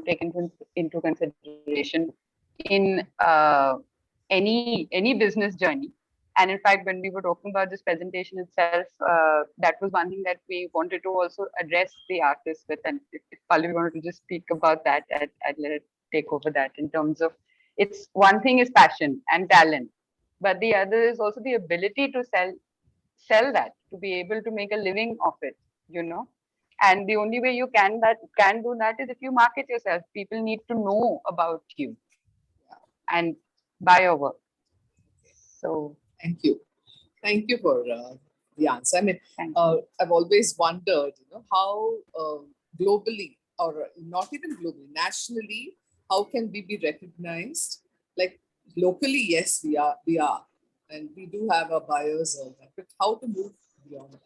taken into consideration in any business journey. And in fact, when we were talking about this presentation itself, that was one thing that we wanted to also address the artists with. And if Pallavi wanted to just speak about that, I'd let it take over that, in terms of, it's one thing is passion and talent, but the other is also the ability to sell that, to be able to make a living of it, and the only way you can do that is if you market yourself. People need to know about you and buy your work. So thank you for the answer. I mean, I've always wondered, how globally, or not even globally, nationally, how can we be recognized? Like locally, yes, we are, and we do have our buyers, all that, but how to move beyond that?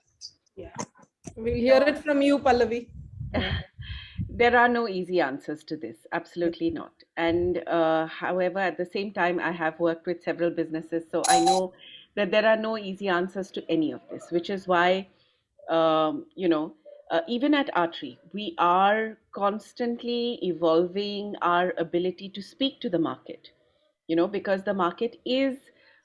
Yeah, we'll hear it from you, Pallavi. There are no easy answers to this, absolutely not. And however, at the same time, I have worked with several businesses, so I know that there are no easy answers to any of this, which is why, even at Artery, we are constantly evolving our ability to speak to the market, because the market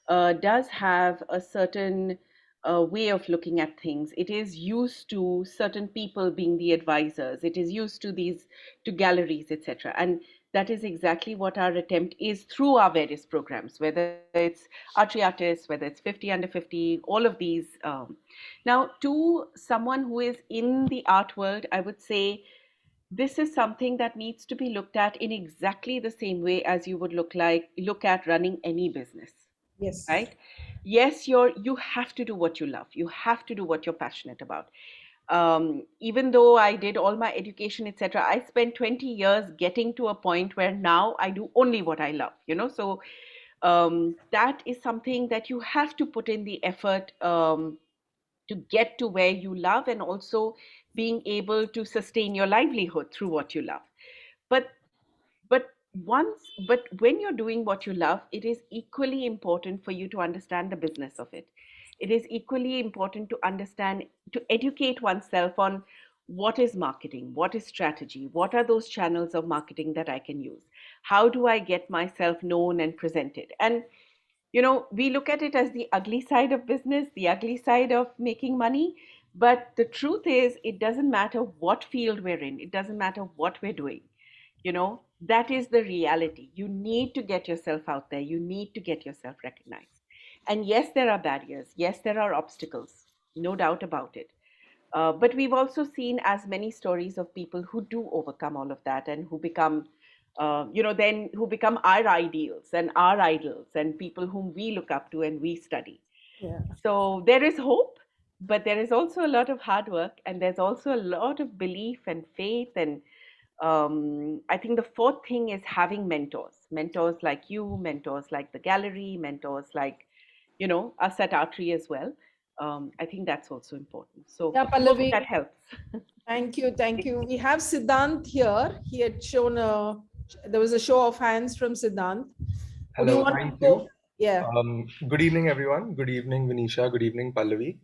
does have a certain way of looking at things. It is used to certain people being the advisors. It is used to galleries, etc. And that is exactly what our attempt is through our various programs, whether it's Artery Artists, whether it's 50 under 50, all of these. Now, to someone who is in the art world, I would say this is something that needs to be looked at in exactly the same way as you would look at running any business, Yes. right? Yes, you have to do what you love. You have to do what you're passionate about. Even though I did all my education, etc., I spent 20 years getting to a point where now I do only what I love, So that is something that you have to put in the effort to get to where you love, and also being able to sustain your livelihood through what you love. But but but when you're doing what you love, it is equally important for you to understand the business of it. It is equally important to understand, to educate oneself on what is marketing, what is strategy, what are those channels of marketing that I can use, how do I get myself known and presented. And we look at it as the ugly side of business, the ugly side of making money. But the truth is, it doesn't matter what field we're in, it doesn't matter what we're doing. That is the reality. You need to get yourself out there, you need to get yourself recognized. And yes, there are barriers, yes, there are obstacles, no doubt about it. But we've also seen as many stories of people who do overcome all of that, and who become, then who become our ideals and our idols and people whom we look up to and we study. Yeah. So there is hope, but there is also a lot of hard work, and there's also a lot of belief and faith. And I think the fourth thing is having mentors like you, mentors like the gallery, mentors like, us at Artery as well. I think that's also important. So Yeah, hope Pallavi. that helps. Thank you. Thank you. We have Siddhant here. He had shown there was a show of hands from Siddhant. Would you Hello, want thank to go? you. Yeah. Good evening, everyone. Good evening, Vinisha. Good evening, Pallavi.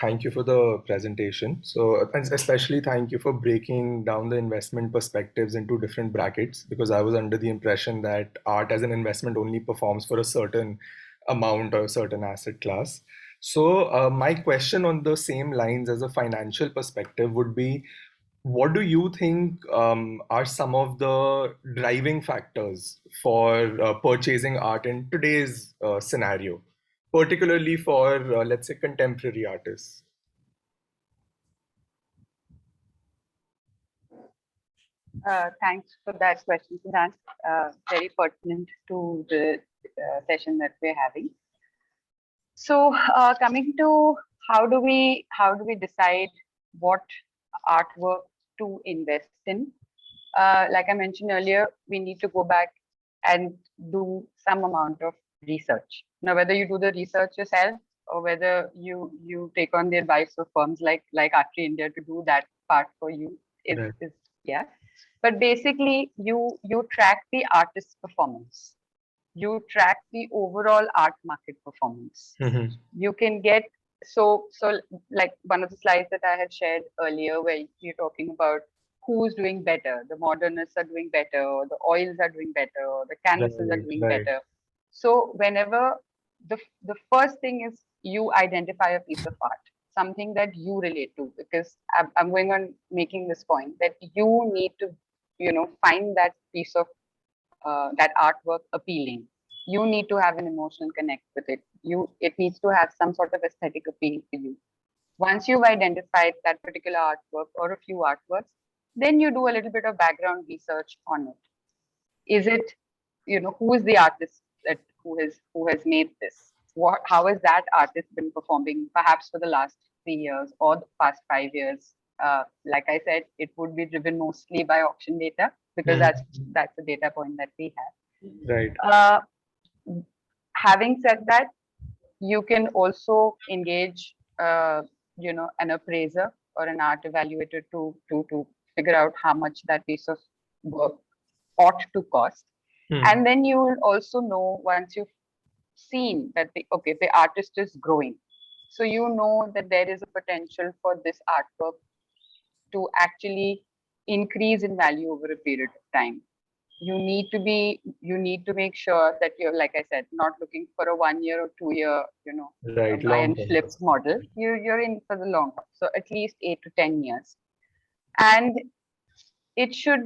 Thank you for the presentation. So, and especially thank you for breaking down the investment perspectives into different brackets, because I was under the impression that art as an investment only performs for a certain amount or a certain asset class. So, my question on the same lines as a financial perspective would be, what do you think are some of the driving factors for purchasing art in today's scenario, particularly for, let's say, contemporary artists? Thanks for that question, Siddhant. Very pertinent to the session that we're having. So, coming to how do we decide what artwork to invest in? Like I mentioned earlier, we need to go back and do some amount of research. Now, whether you do the research yourself or whether you take on the advice of firms like Artery India to do that part for you is, Right. is yeah. But basically, you track the artist's performance. You track the overall art market performance. Mm-hmm. You can get so like one of the slides that I had shared earlier, where you're talking about who's doing better. The modernists are doing better, or the oils are doing better, or the canvases are Right, doing right. better. So whenever the first thing is you identify a piece of art, something that you relate to, because I'm going on making this point that you need to find that piece of that artwork appealing. You need to have an emotional connect with it. It needs to have some sort of aesthetic appeal for you. Once you've identified that particular artwork or a few artworks, then you do a little bit of background research on it. Is it, who is the artist who has made this? How has that artist been performing, perhaps for the last 3 years or the past 5 years? Like I said, it would be driven mostly by auction data, because that's the data point that we have. Right. Having said that, you can also engage, an appraiser or an art evaluator to figure out how much that piece of work ought to cost. And then you will also know, once you've seen that the artist is growing, so you know that there is a potential for this artwork to actually increase in value over a period of time. You need to make sure that you're, like I said, not looking for a 1 year or 2 year, Right. buy and Long-term flip model. perspective. You're in for the long term. So at least 8 to 10 years. And it should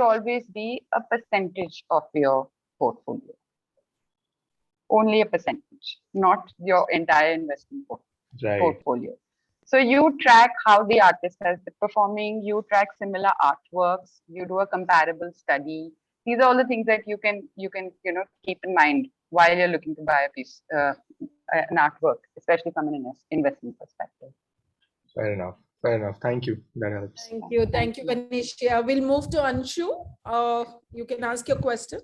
always be a percentage of your portfolio. Only a percentage, not your entire investment Right. portfolio. So you track how the artist has been performing, you track similar artworks, you do a comparable study. These are all the things that you can keep in mind while you're looking to buy a piece, an artwork, especially from an investment perspective. Fair enough. Fair enough. Thank you. That helps. Thank you. Thank you, Vanisha. We'll move to Anshu. You can ask your question.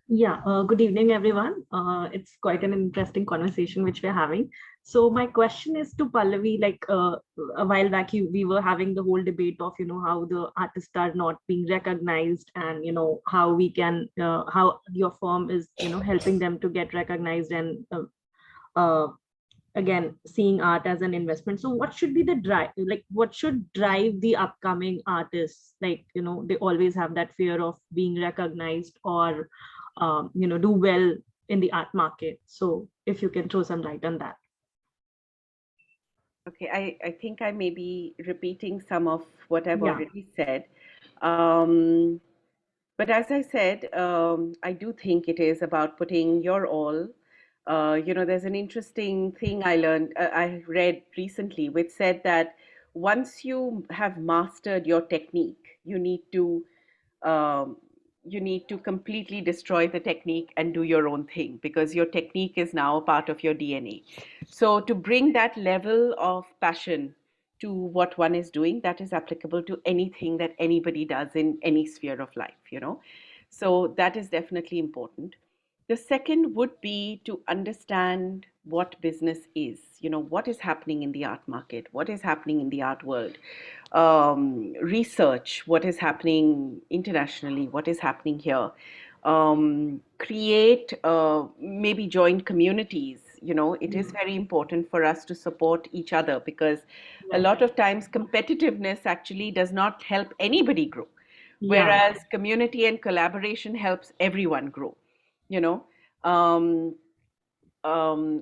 Yeah, good evening, everyone. It's quite an interesting conversation which we're having. So my question is to Pallavi, like a while back, we were having the whole debate of, how the artists are not being recognized and, how we can, how your firm is, helping them to get recognized and uh, again, seeing art as an investment. So what should be the drive, like what should drive the upcoming artists? Like, they always have that fear of being recognized or, do well in the art market. So if you can throw some light on that. Okay, I think I may be repeating some of what I've Yeah. already said. But as I said, I do think it is about putting your all. There's an interesting thing I read recently, which said that once you have mastered your technique, um, you need to completely destroy the technique and do your own thing because your technique is now a part of your DNA. So to bring that level of passion to what one is doing, that is applicable to anything that anybody does in any sphere of life. So that is definitely important. The second would be to understand what business is, what is happening in the art market, what is happening in the art world, research what is happening internationally, what is happening here, create maybe joint communities. It is very important for us to support each other because a lot of times competitiveness actually does not help anybody grow, whereas community and collaboration helps everyone grow. you know um,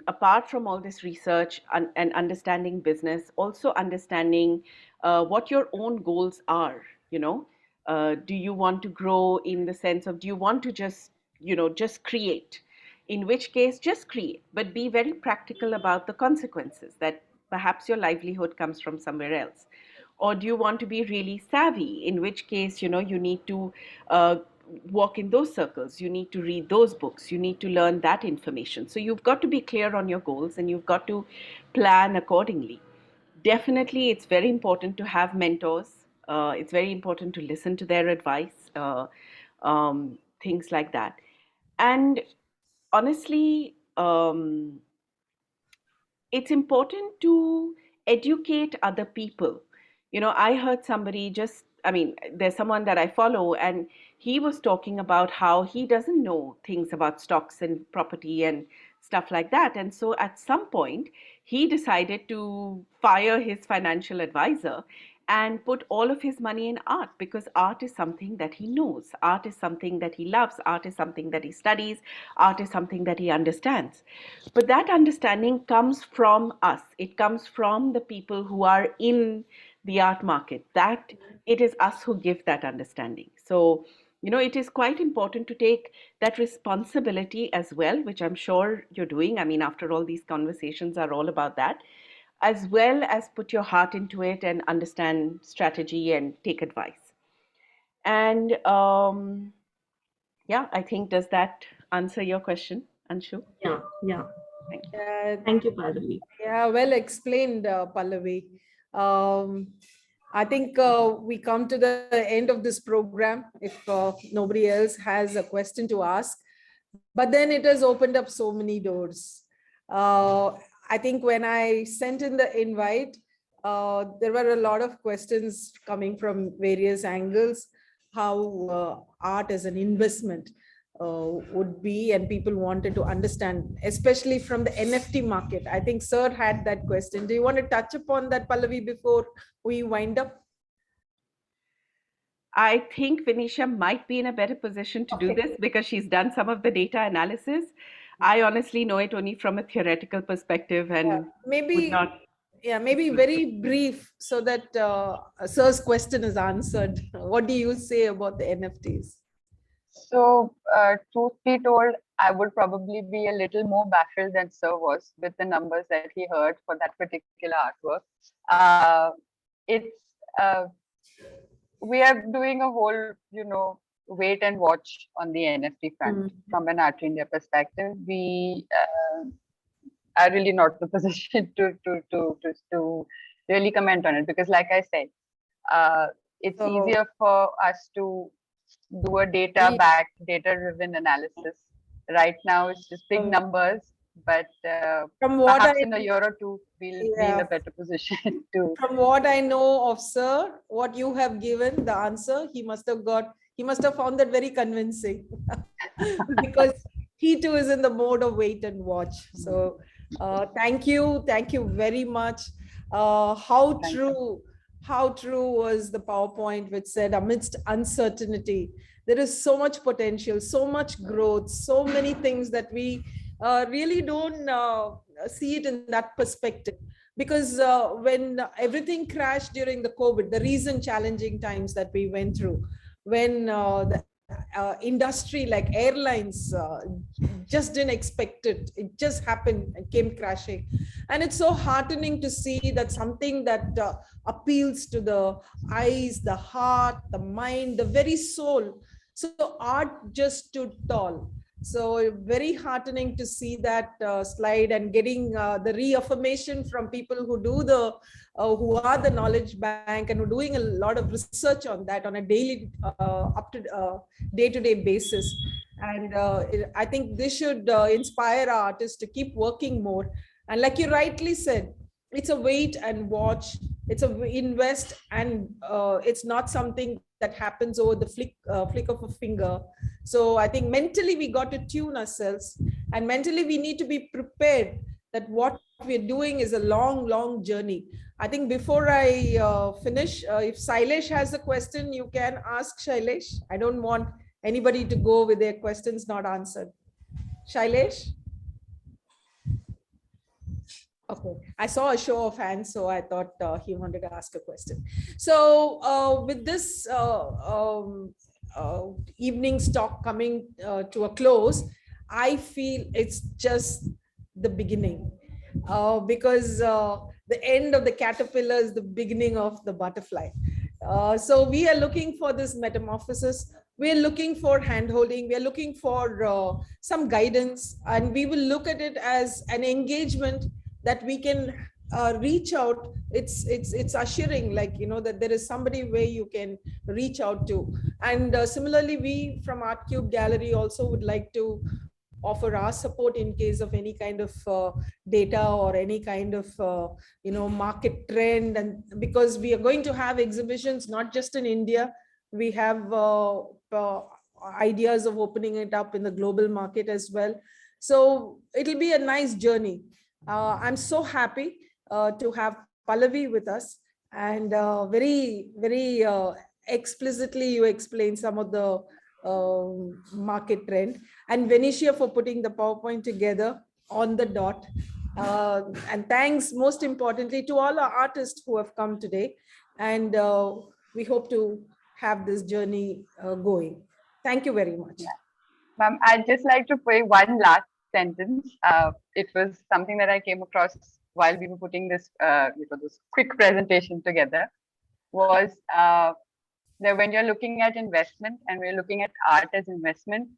Apart from all this research and understanding business, also understanding what your own goals are. Do you want to grow in the sense of, do you want to just create? In which case, just create, but be very practical about the consequences that perhaps your livelihood comes from somewhere else. Or do you want to be really savvy? In which case, you need to walk in those circles, you need to read those books, you need to learn that information. So you've got to be clear on your goals and you've got to plan accordingly. Definitely, it's very important to have mentors. It's very important to listen to their advice, things like that. And honestly, it's important to educate other people. I heard somebody there's someone that I follow, and he was talking about how he doesn't know things about stocks and property and stuff like that. And so at some point, he decided to fire his financial advisor and put all of his money in art, because art is something that he knows, art is something that he loves, art is something that he studies, art is something that he understands. But that understanding comes from us. It comes from the people who are in the art market. That it is us who give that understanding. So, it is quite important to take that responsibility as well, which I'm sure you're doing. I mean, after all, these conversations are all about that, as well as put your heart into it and understand strategy and take advice. And yeah, I think, does that answer your question, Anshu? Yeah. Thank you. Thank you, Pallavi. Yeah, well explained, Pallavi. I think we come to the end of this program if nobody else has a question to ask. But then it has opened up so many doors. I think when I sent in the invite, there were a lot of questions coming from various angles, how art as an investment would be, and people wanted to understand, especially from the NFT market. I think Sir had that question. Do you want to touch upon that, Pallavi, before we wind up? I think Venetia might be in a better position to do this because she's done some of the data analysis. I honestly know it only from a theoretical perspective and would not. Yeah, maybe very brief so that Sir's question is answered. What do you say about the NFTs? So, truth be told, I would probably be a little more baffled than Sir was with the numbers that he heard for that particular artwork. It's we are doing a whole, wait and watch on the NFT front from an Artery India perspective. We are really not in the position to really comment on it because, like I said, it's easier for us to do a data-driven analysis. Right now, it's just big numbers, but perhaps in a year or two, we'll be in a better position to. From what I know of Sir, what you have given, the answer, he must have found that very convincing because he too is in the mode of wait and watch. So thank you very much. How true was the PowerPoint which said amidst uncertainty, there is so much potential, so much growth, so many things that we really don't see it in that perspective. Because when everything crashed during the COVID, the recent challenging times that we went through, when the industry like airlines just didn't expect it. It just happened and came crashing. And it's so heartening to see that something that appeals to the eyes, the heart, the mind, the very soul. So art just stood tall. So very heartening to see that slide and getting the reaffirmation from people who do who are the knowledge bank and who are doing a lot of research on that on a daily, day-to-day basis. And I think this should inspire our artists to keep working more. And like you rightly said, it's a wait and watch. It's a invest, and it's not something that happens over the flick of a finger. So I think mentally we got to tune ourselves, and mentally we need to be prepared that what we're doing is a long journey. I think before I finish, if Shailesh has a question, you can ask Shailesh. I don't want anybody to go with their questions not answered. Shailesh? Okay, I saw a show of hands, so I thought he wanted to ask a question. So with this evening's talk coming to a close, I feel it's just the beginning, because the end of the caterpillar is the beginning of the butterfly. So we are looking for this metamorphosis. We're looking for handholding. We're looking for some guidance, and we will look at it as an engagement that we can reach out. It's ushering, like, that there is somebody where you can reach out to. And similarly, we from Art Cube Gallery also would like to offer our support in case of any kind of data or any kind of market trend. And because we are going to have exhibitions not just in India, we have ideas of opening it up in the global market as well. So it'll be a nice journey. I'm so happy to have Pallavi with us, and very explicitly you explained some of the market trend, and Venetia for putting the PowerPoint together on the dot. And thanks most importantly to all our artists who have come today, and we hope to have this journey going. Thank you very much. Ma'am, I'd just like to put one last sentence. It was something that I came across while we were putting this this quick presentation together, was that when you're looking at investment and we're looking at art as investment,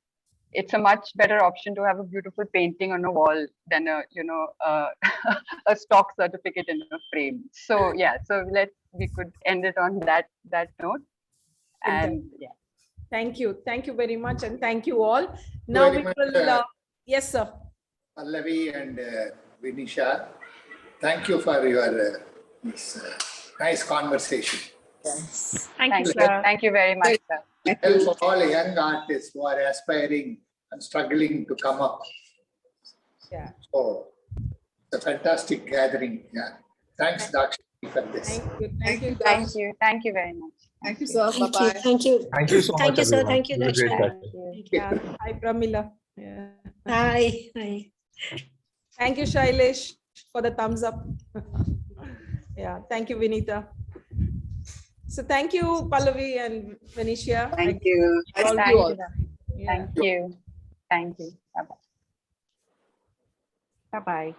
it's a much better option to have a beautiful painting on a wall than a a stock certificate in a frame. So yeah, so we could end it on that note. And yeah, thank you very much, and thank you all. Now we will yes sir, Pallavi and Vinisha, thank you for your nice conversation. Yes. Thank you, sir. Thank you very much, sir. Help all young artists who are aspiring and struggling to come up. Yeah. So it's a fantastic gathering. Yeah. Thanks, Dakshayani, for this. Thank you very much. Thank you, sir. Bye-bye. Thank you so much. Thank you, sir. everyone. Thank you, It was a great Dakshayani. session. Yeah. Hi Pramila. Yeah. Hi. Thank you Shailesh for the thumbs up. Yeah, thank you Vinita. So thank you Pallavi and Venetia. Thank you. Thank you all. Yeah. Thank you. Thank you. Bye-bye. Bye-bye.